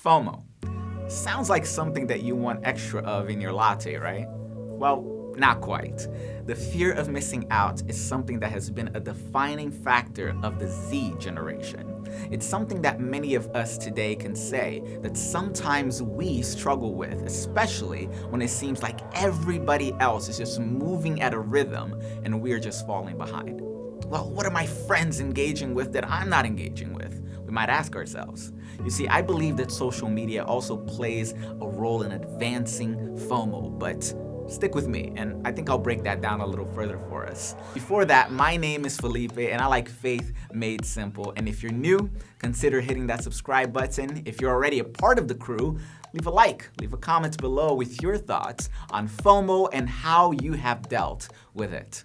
FOMO. Sounds like something that you want extra of in your latte, right? Well, not quite. The fear of missing out is something that has been a defining factor of the Z generation. It's something that many of us today can say that sometimes we struggle with, especially when it seems like everybody else is just moving at a rhythm and we're just falling behind. Well, what are my friends engaging with that I'm not engaging with? We might ask ourselves. You see, I believe that social media also plays a role in advancing FOMO, but stick with me, and I think I'll break that down a little further for us. Before that, my name is Felipe, and I like faith made simple. And if you're new, consider hitting that subscribe button. If you're already a part of the crew, leave a like, leave a comment below with your thoughts on FOMO and how you have dealt with it.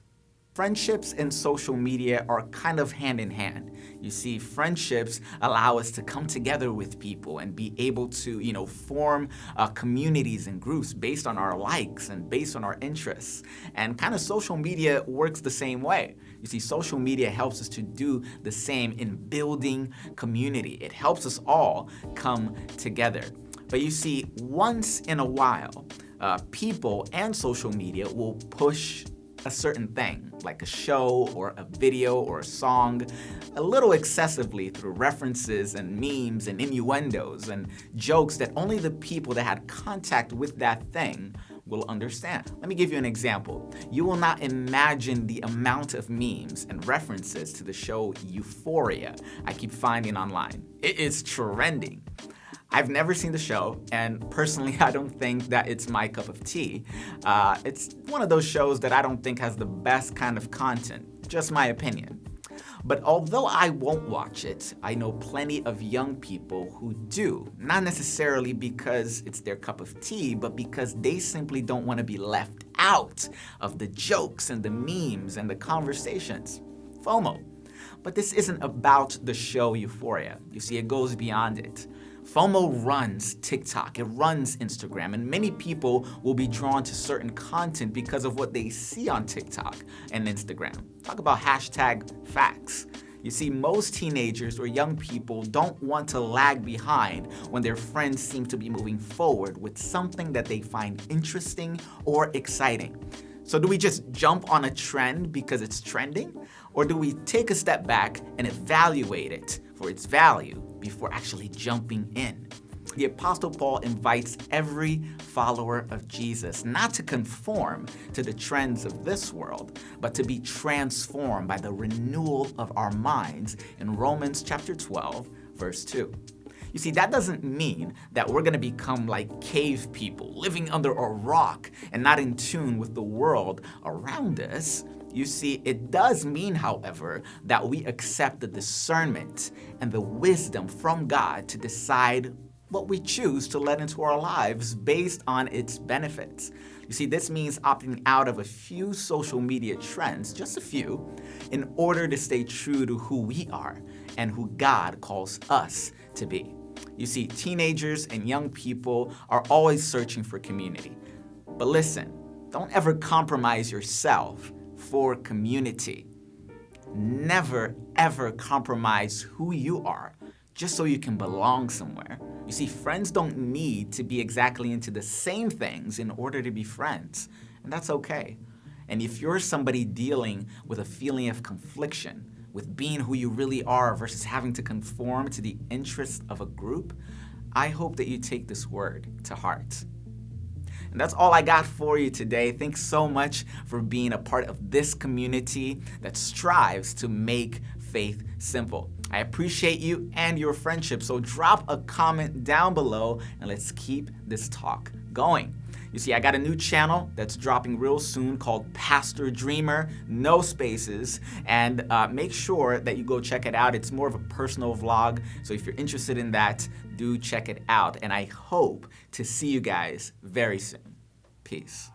Friendships and social media are kind of hand in hand. You see, friendships allow us to come together with people and be able to, form communities and groups based on our likes and based on our interests. And kind of social media works the same way. You see, social media helps us to do the same in building community. It helps us all come together. But you see, once in a while, people and social media will push a certain thing, like a show or a video or a song, a little excessively through references and memes and innuendos and jokes that only the people that had contact with that thing will understand. Let me give you an example. You will not imagine the amount of memes and references to the show Euphoria I keep finding online. It is trending. I've never seen the show, and personally, I don't think that it's my cup of tea. It's one of those shows that I don't think has the best kind of content, just my opinion. But although I won't watch it, I know plenty of young people who do, not necessarily because it's their cup of tea, but because they simply don't want to be left out of the jokes and the memes and the conversations. FOMO. But this isn't about the show Euphoria. You see, it goes beyond it. FOMO runs TikTok, it runs Instagram, and many people will be drawn to certain content because of what they see on TikTok and Instagram. Talk about #facts. You see, most teenagers or young people don't want to lag behind when their friends seem to be moving forward with something that they find interesting or exciting. So do we just jump on a trend because it's trending? Or do we take a step back and evaluate it for its value before actually jumping in? The Apostle Paul invites every follower of Jesus not to conform to the trends of this world, but to be transformed by the renewal of our minds in Romans chapter 12, verse 2. You see, that doesn't mean that we're going to become like cave people, living under a rock and not in tune with the world around us. You see, it does mean, however, that we accept the discernment and the wisdom from God to decide what we choose to let into our lives based on its benefits. You see, this means opting out of a few social media trends, just a few, in order to stay true to who we are and who God calls us to be. You see, teenagers and young people are always searching for community. But listen, don't ever compromise yourself for community. Never, ever compromise who you are just so you can belong somewhere. You see, friends don't need to be exactly into the same things in order to be friends, and that's okay. And if you're somebody dealing with a feeling of confliction, with being who you really are versus having to conform to the interests of a group, I hope that you take this word to heart. And that's all I got for you today. Thanks so much for being a part of this community that strives to make faith simple. I appreciate you and your friendship, so drop a comment down below and let's keep this talk going. You see, I got a new channel that's dropping real soon called Pastor Dreamer, no spaces, and make sure that you go check it out. It's more of a personal vlog, so if you're interested in that, do check it out. And I hope to see you guys very soon. Peace.